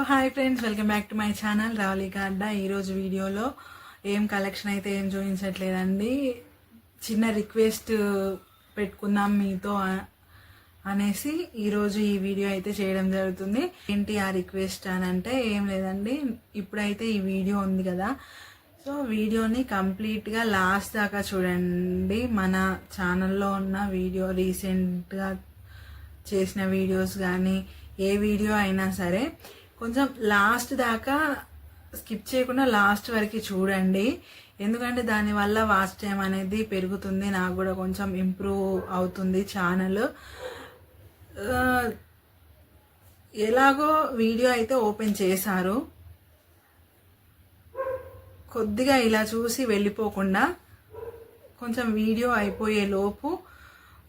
Hi friends, welcome back to my channel Ravalika Adda. ఈరోజు వీడియోలో ఏం కలెక్షన్ అయితే ఏం చూపించట్లేదండి. చిన్న రిక్వెస్ట్ పెట్టుకుందాం మీతో అనేసి ఈరోజు ఈ వీడియో అయితే చేయడం జరుగుతుంది. ఏంటి ఆ రిక్వెస్ట్ అని అంటే ఏం లేదండి, ఇప్పుడైతే ఈ వీడియో ఉంది కదా, సో వీడియోని కంప్లీట్గా లాస్ట్ దాకా చూడండి. మన ఛానల్లో ఉన్న వీడియో రీసెంట్గా చేసిన వీడియోస్ కానీ ఏ వీడియో అయినా సరే కొంచెం లాస్ట్ దాకా స్కిప్ చేయకుండా లాస్ట్ వరకు చూడండి. ఎందుకంటే దానివల్ల వాచ్ టైం అనేది పెరుగుతుంది, నాకు కూడా కొంచెం ఇంప్రూవ్ అవుతుంది ఛానల్. ఎలాగో వీడియో అయితే ఓపెన్ చేశారు, కొద్దిగా ఇలా చూసి వెళ్ళిపోకుండా కొంచెం వీడియో అయిపోయే లోపు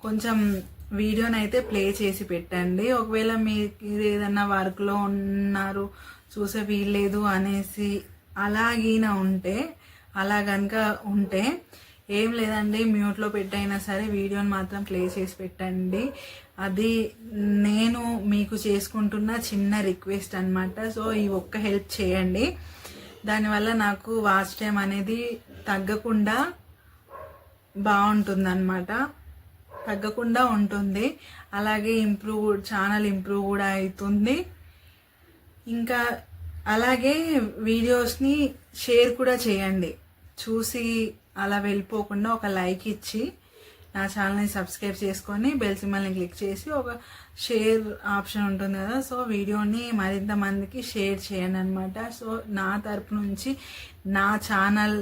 కొంచెం వీడియోని అయితే ప్లే చేసి పెట్టండి. ఒకవేళ మీరు ఏదన్నా వర్క్లో ఉన్నారు, చూసే వీల్లేదు అనేసి అలా కనుక ఉంటే ఏం లేదండి, మ్యూట్లో పెట్టైనా సరే వీడియోని మాత్రం ప్లే చేసి పెట్టండి. అది నేను మీకు చేసుకుంటున్న చిన్న రిక్వెస్ట్ అన్నమాట. సో ఈ ఒక్క హెల్ప్ చేయండి, దానివల్ల నాకు వాచ్ టైం అనేది తగ్గకుండా బాగుంటుందన్నమాట, తగ్గకుండా ఉంటుంది. అలాగే ఛానల్ ఇంప్రూవ్ కూడా అవుతుంది. ఇంకా అలాగే వీడియోస్ని షేర్ కూడా చేయండి. చూసి అలా వెళ్ళిపోకుండా ఒక లైక్ ఇచ్చి నా ఛానల్ని సబ్స్క్రైబ్ చేసుకొని బెల్ సింబల్ని క్లిక్ చేసి ఒక షేర్ ఆప్షన్ ఉంటుంది కదా, సో వీడియోని మరింత మందికి షేర్ చేయండి అనమాట. సో నా తరపు నుంచి నా ఛానల్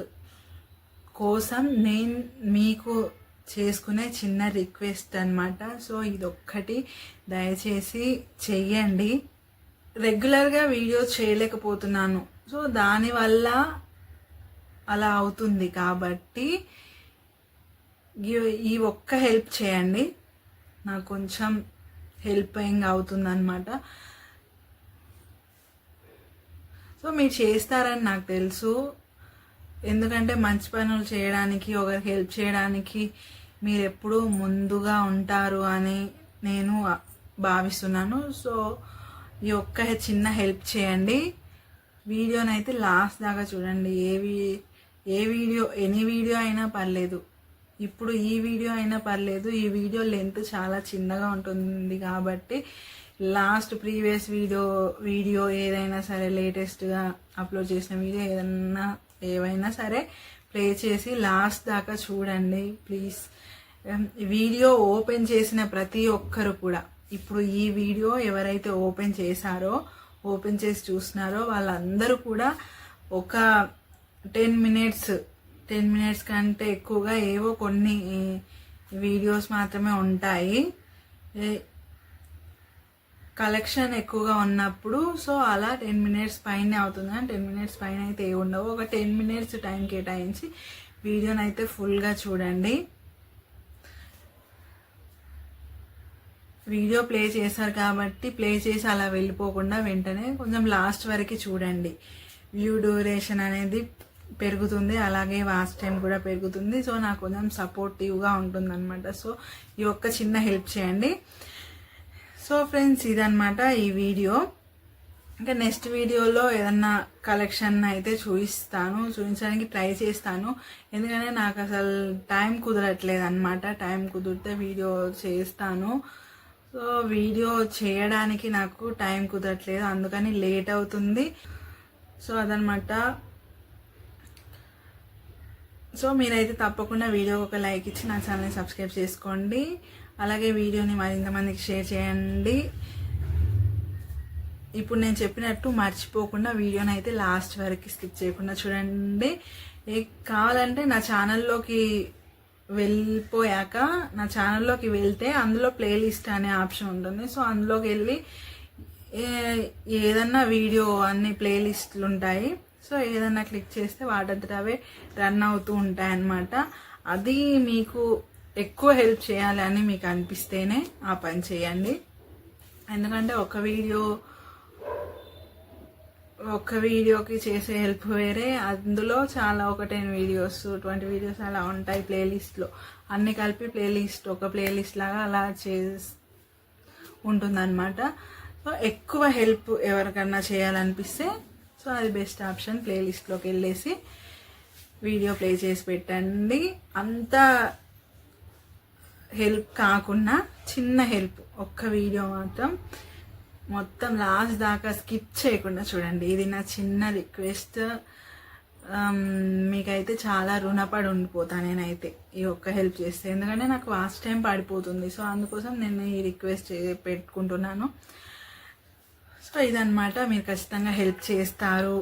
కోసం నేను మీకు చేసుకునే చిన్న రిక్వెస్ట్ అన్నమాట. సో ఇదొక్కటి దయచేసి చెయ్యండి. రెగ్యులర్గా వీడియోస్ చేయలేకపోతున్నాను, సో దానివల్ల అలా అవుతుంది. కాబట్టి ఈ ఒక్క హెల్ప్ చేయండి, నాకు కొంచెం హెల్పింగ్ అవుతుంది అన్నమాట. సో మీరు చేస్తారని నాకు తెలుసు, ఎందుకంటే మంచి పనులు చేయడానికి, ఒకరికి హెల్ప్ చేయడానికి మీరు ఎప్పుడూ ముందుగా ఉంటారు అని నేను భావిస్తున్నాను. సో ఈ ఒక్క చిన్న హెల్ప్ చేయండి, వీడియోని అయితే లాస్ట్ దాకా చూడండి. ఎనీ వీడియో అయినా పర్లేదు, ఇప్పుడు ఈ వీడియో అయినా పర్లేదు. ఈ వీడియో లెంత్ చాలా చిన్నగా ఉంటుంది కాబట్టి లాస్ట్ ప్రీవియస్ వీడియో ఏదైనా సరే, లేటెస్ట్గా అప్లోడ్ చేసిన వీడియో ఏవైనా సరే ప్లే చేసి లాస్ట్ దాకా చూడండి ప్లీజ్. వీడియో ఓపెన్ చేసిన ప్రతి ఒక్కరు కూడా, ఇప్పుడు ఈ వీడియో ఎవరైతే ఓపెన్ చేసి చూస్తున్నారో వాళ్ళందరూ కూడా ఒక 10 మినిట్స్ కంటే ఎక్కువగా ఏవో కొన్ని వీడియోస్ మాత్రమే ఉంటాయి కలెక్షన్ ఎక్కువగా ఉన్నప్పుడు. సో అలా 10 మినిట్స్ పైన అవుతుంది, కానీ 10 మినిట్స్ పైన అయితే ఏ ఉండవు. ఒక 10 మినిట్స్ టైం కేటాయించి వీడియోని అయితే ఫుల్గా చూడండి. వీడియో ప్లే చేశారు కాబట్టి ప్లే చేసి అలా వెళ్ళిపోకుండా వెంటనే కొంచెం లాస్ట్ వరకు చూడండి. వ్యూ డ్యూరేషన్ అనేది పెరుగుతుంది, అలాగే వాచ్ టైం కూడా పెరుగుతుంది. సో నాకు కొంచెం సపోర్టివ్గా ఉంటుంది అనమాట. సో ఈ ఒక్క చిన్న హెల్ప్ చేయండి. సో ఫ్రెండ్స్, ఇదన్నమాట ఈ వీడియో. ఇంకా నెక్స్ట్ వీడియోలో ఏదన్నా కలెక్షన్ అయితే చూపించడానికి ట్రై చేస్తాను. ఎందుకంటే నాకు అసలు టైం కుదరట్లేదు అనమాట. టైం కుదిరితే వీడియో చేస్తాను. సో వీడియో చేయడానికి నాకు టైం కుదరట్లేదు, అందుకని లేట్ అవుతుంది. సో అదనమాట. సో మీరైతే తప్పకుండా వీడియోకి ఒక లైక్ ఇచ్చి నా ఛానల్ని సబ్స్క్రైబ్ చేసుకోండి. అలాగే వీడియోని మరింత మందికి షేర్ చేయండి. ఇప్పుడు నేను చెప్పినట్టు మర్చిపోకుండా వీడియోని అయితే లాస్ట్ వరకు స్కిప్ చేయకుండా చూడండి. కావాలంటే నా ఛానల్లోకి వెళ్ళిపోయాక, నా ఛానల్లోకి వెళ్తే అందులో ప్లేలిస్ట్ అనే ఆప్షన్ ఉంటుంది. సో అందులోకి వెళ్ళి ఏదన్నా వీడియో అన్ని ప్లేలిస్టులు ఉంటాయి. సో ఏదన్నా క్లిక్ చేస్తే వాటంతట అవే రన్ అవుతూ ఉంటాయి అన్నమాట. అది మీకు ఎక్కువ హెల్ప్ చేయాలి అని మీకు అనిపిస్తేనే ఆ పని చేయండి. ఎందుకంటే ఒక వీడియోకి చేసే హెల్ప్ వేరే, అందులో చాలా ఒక 10 వీడియోస్ 20 వీడియోస్ అలా ఉంటాయి ప్లేలిస్ట్లో. అన్ని కలిపి ఒక ప్లేలిస్ట్ లాగా అలా ఉంటుందన్నమాట. ఎక్కువ హెల్ప్ ఎవరికన్నా చేయాలనిపిస్తే సో అది బెస్ట్ ఆప్షన్. ప్లేలిస్ట్లోకి వెళ్ళేసి వీడియో ప్లే చేసి పెట్టండి. అంత హెల్ప్ కాకుండా చిన్న హెల్ప్, ఒక్క వీడియో మాత్రం మొత్తం లాస్ట్ దాకా స్కిప్ చేయకుండా చూడండి. ఇది నా చిన్న రిక్వెస్ట్. మీకైతే చాలా రుణపడి ఉండిపోతా నేనైతే ఈ ఒక్క హెల్ప్ చేస్తే, ఎందుకంటే నాకు వాచ్ టైం పడిపోతుంది. సో అందుకోసం నేను ఈ రిక్వెస్ట్ పెట్టుకుంటున్నాను. సో ఇదన్నమాట, మీరు ఖచ్చితంగా హెల్ప్ చేస్తారు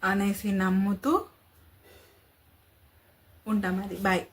అనేసి నమ్ముతూ ఉంటాం. అది బాయ్.